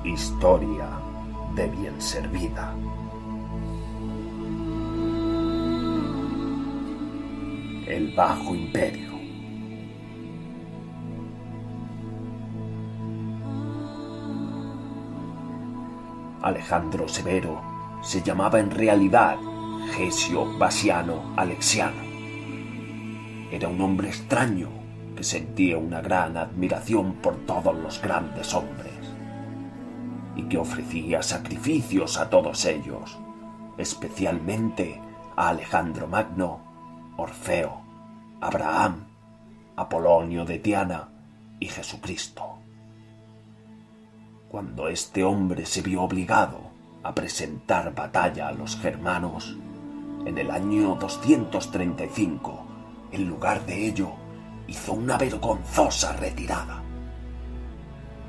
Historia de bien servida. El Bajo Imperio. Alejandro Severo se llamaba en realidad Gesio Vasiano Alexiano. Era un hombre extraño que sentía una gran admiración por todos los grandes hombres y que ofrecía sacrificios a todos ellos, especialmente a Alejandro Magno, Orfeo, Abraham, Apolonio de Tiana y Jesucristo. Cuando este hombre se vio obligado a presentar batalla a los germanos, en el año 235, en lugar de ello, hizo una vergonzosa retirada,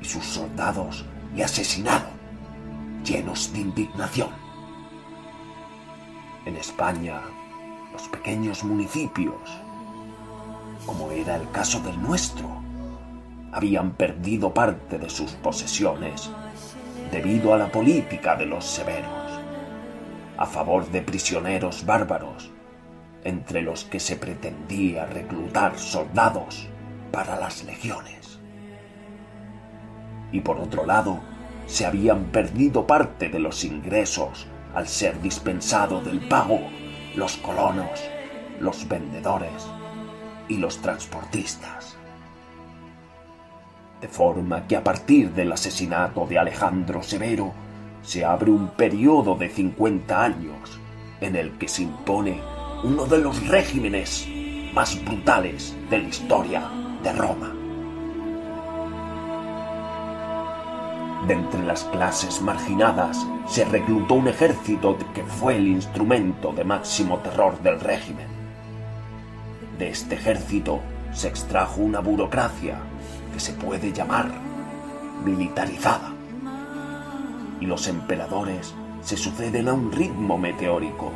y sus soldados le asesinaron, llenos de indignación. En España, los pequeños municipios, como era el caso del nuestro, habían perdido parte de sus posesiones debido a la política de los severos, a favor de prisioneros bárbaros, entre los que se pretendía reclutar soldados para las legiones. Y por otro lado, se habían perdido parte de los ingresos al ser dispensado del pago los colonos, los vendedores y los transportistas. De forma que a partir del asesinato de Alejandro Severo se abre un periodo de 50 años en el que se impone uno de los regímenes más brutales de la historia de Roma. De entre las clases marginadas se reclutó un ejército que fue el instrumento de máximo terror del régimen. De este ejército se extrajo una burocracia que se puede llamar militarizada, y los emperadores se suceden a un ritmo meteórico.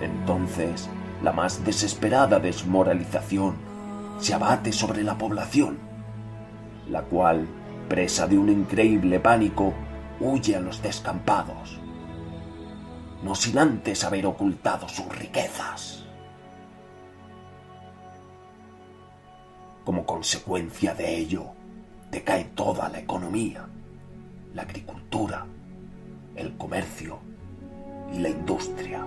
Entonces, la más desesperada desmoralización se abate sobre la población, la cual, presa de un increíble pánico, huye a los descampados, no sin antes haber ocultado sus riquezas. Como consecuencia de ello, decae toda la economía, la agricultura, el comercio y la industria.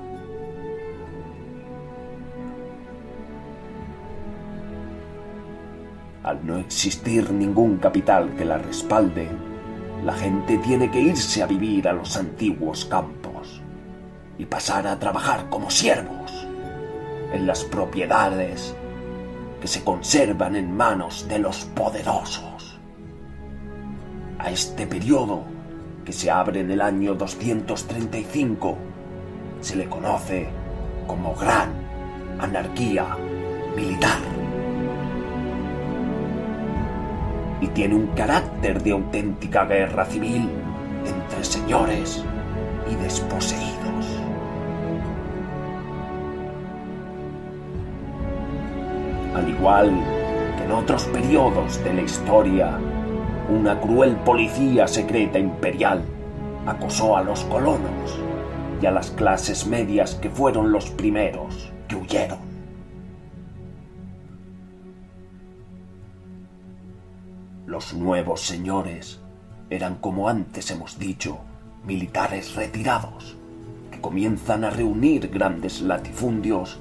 Al no existir ningún capital que la respalde, la gente tiene que irse a vivir a los antiguos campos y pasar a trabajar como siervos en las propiedades que se conservan en manos de los poderosos. A este periodo, que se abre en el año 235, se le conoce como Gran Anarquía Militar, y tiene un carácter de auténtica guerra civil entre señores y desposeídos. Al igual que en otros periodos de la historia, una cruel policía secreta imperial acosó a los colonos y a las clases medias, que fueron los primeros que huyeron. Los nuevos señores eran, como antes hemos dicho, militares retirados, que comienzan a reunir grandes latifundios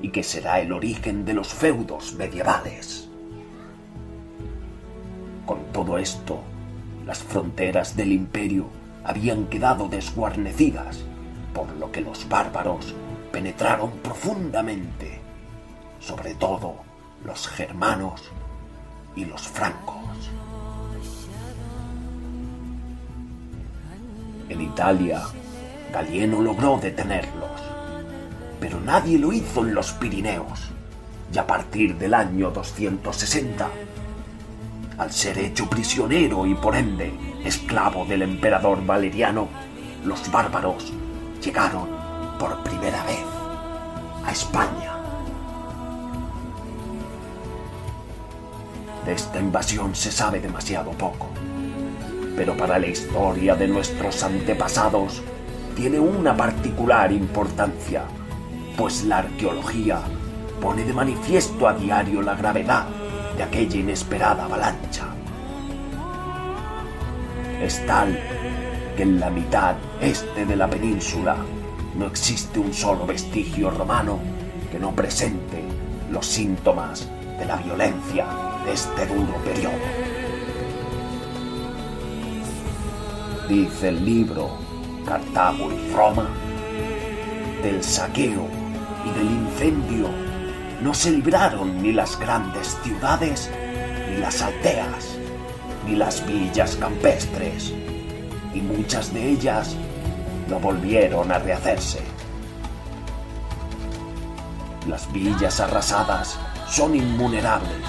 y que será el origen de los feudos medievales. Con todo esto, las fronteras del imperio habían quedado desguarnecidas, por lo que los bárbaros penetraron profundamente, sobre todo los germanos y los francos. En Italia, Galieno logró detenerlos, pero nadie lo hizo en los Pirineos, y a partir del año 260, al ser hecho prisionero y por ende esclavo del emperador Valeriano, los bárbaros llegaron por primera vez a España. De esta invasión se sabe demasiado poco. pero para la historia de nuestros antepasados tiene una particular importancia, pues la arqueología pone de manifiesto a diario la gravedad de aquella inesperada avalancha. Es tal que en la mitad este de la península no existe un solo vestigio romano que no presente los síntomas de la violencia de este duro periodo. Dice el libro Cartago y Roma: del saqueo y del incendio no se libraron ni las grandes ciudades, ni las aldeas, ni las villas campestres, y muchas de ellas no volvieron a rehacerse. Las villas arrasadas son invulnerables,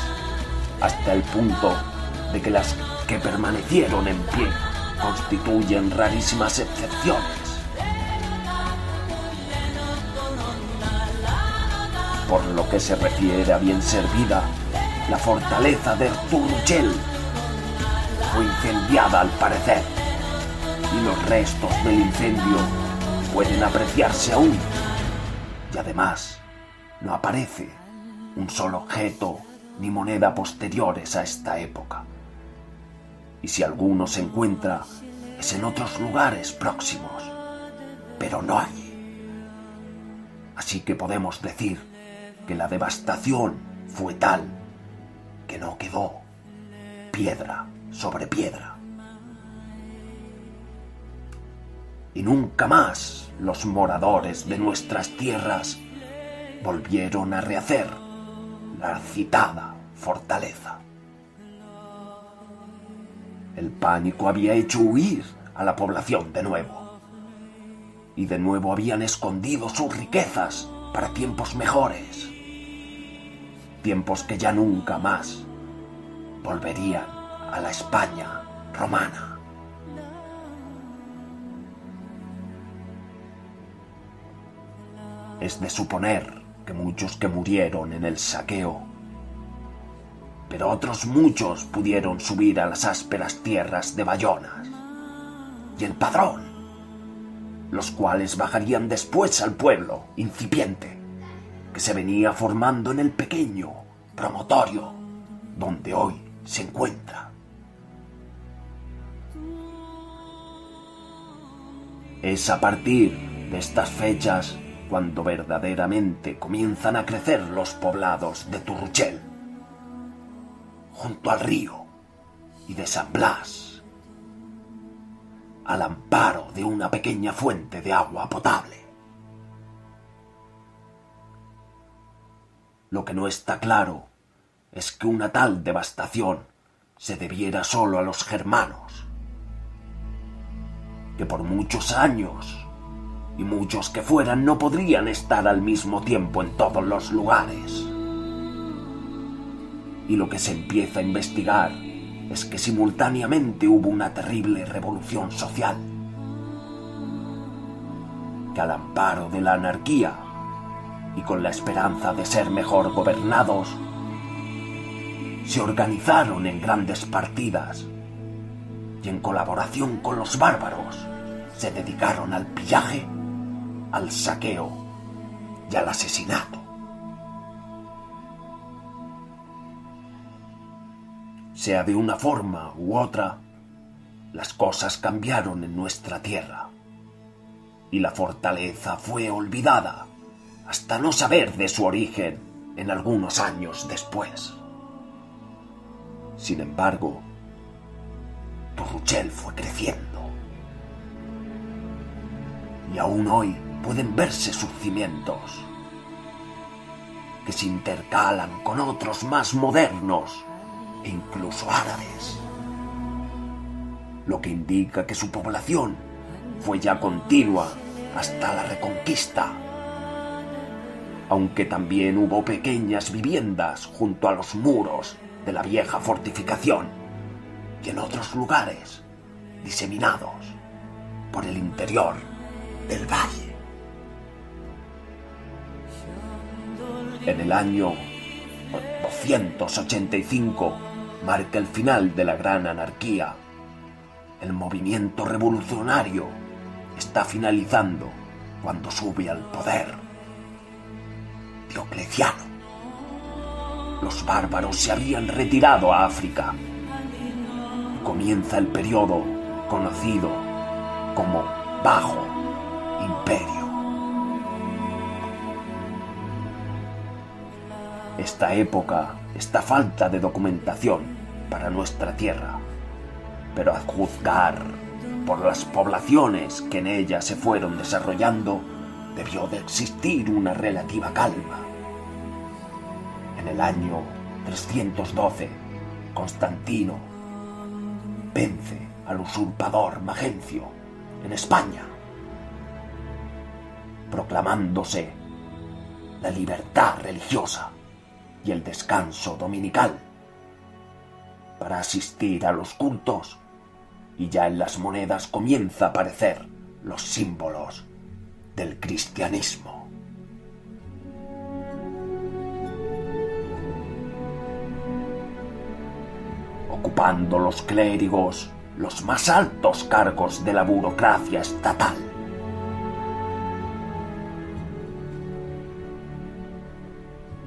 hasta el punto de que las que permanecieron en pie constituyen rarísimas excepciones. Por lo que se refiere a bien servida, la fortaleza de Urturuchel fue incendiada al parecer, y los restos del incendio pueden apreciarse aún, y además no aparece un solo objeto ni moneda posteriores a esta época, y si alguno se encuentra es en otros lugares próximos, pero no allí. Así que podemos decir que la devastación fue tal que no quedó piedra sobre piedra. Y nunca más los moradores de nuestras tierras volvieron a rehacer la citada fortaleza. El pánico había hecho huir a la población de nuevo, y de nuevo habían escondido sus riquezas para tiempos mejores, tiempos que ya nunca más volverían a la España romana. Es de suponer que muchos que murieron en el saqueo, pero otros muchos pudieron subir a las ásperas tierras de Bayonas y el Padrón, los cuales bajarían después al pueblo incipiente que se venía formando en el pequeño promontorio donde hoy se encuentra. Es a partir de estas fechas cuando verdaderamente comienzan a crecer los poblados de Turruchel, junto al río y de San Blas, al amparo de una pequeña fuente de agua potable. Lo que no está claro es que una tal devastación se debiera solo a los germanos, que por muchos años, y muchos que fueran, no podrían estar al mismo tiempo en todos los lugares. Y lo que se empieza a investigar es que simultáneamente hubo una terrible revolución social, que al amparo de la anarquía y con la esperanza de ser mejor gobernados, se organizaron en grandes partidas y en colaboración con los bárbaros se dedicaron al pillaje, al saqueo y al asesinato. Sea de una forma u otra, las cosas cambiaron en nuestra tierra y la fortaleza fue olvidada hasta no saber de su origen en algunos años después. Sin embargo, Turruchel fue creciendo y aún hoy pueden verse sus cimientos, que se intercalan con otros más modernos e incluso árabes, lo que indica que su población fue ya continua hasta la Reconquista, aunque también hubo pequeñas viviendas junto a los muros de la vieja fortificación y en otros lugares diseminados por el interior del valle. En el año 285 marca el final de la gran anarquía El movimiento revolucionario está finalizando cuando sube al poder Diocleciano. Los bárbaros se habían retirado a África. Comienza el periodo conocido como Bajo Imperio. Esta época está falta de documentación para nuestra tierra, pero a juzgar por las poblaciones que en ella se fueron desarrollando, debió de existir una relativa calma. En el año 312, Constantino vence al usurpador Magencio en España, proclamándose la libertad religiosa y el descanso dominical para asistir a los cultos, y ya en las monedas comienza a aparecer los símbolos del cristianismo. Ocupando los clérigos los más altos cargos de la burocracia estatal.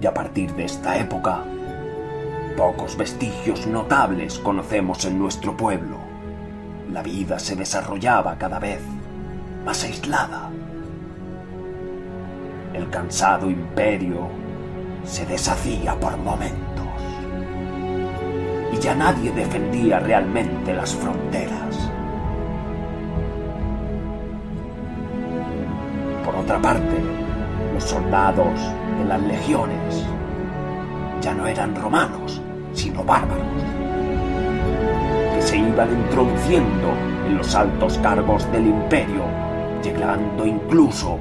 Y a partir de esta época, pocos vestigios notables conocemos en nuestro pueblo. La vida se desarrollaba cada vez más aislada. El cansado imperio se deshacía por momentos. Y ya nadie defendía realmente las fronteras. Por otra parte, los soldados de las legiones ya no eran romanos, sino bárbaros, que se iban introduciendo en los altos cargos del imperio, llegando incluso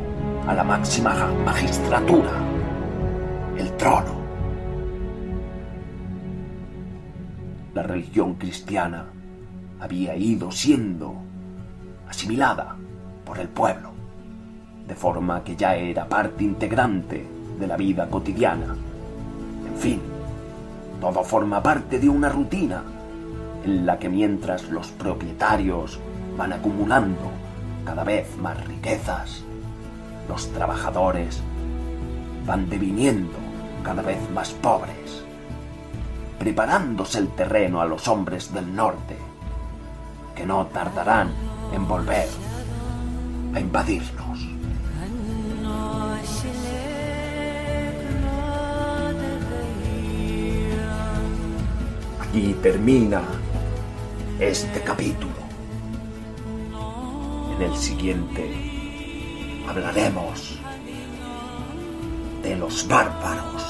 a la máxima magistratura, el trono. La religión cristiana había ido siendo asimilada por el pueblo, de forma que ya era parte integrante de la vida cotidiana. En fin, todo forma parte de una rutina en la que mientras los propietarios van acumulando cada vez más riquezas, los trabajadores van deviniendo cada vez más pobres, preparándose el terreno a los hombres del norte, que no tardarán en volver a invadirnos. Aquí termina este capítulo. En el siguiente hablaremos de los bárbaros.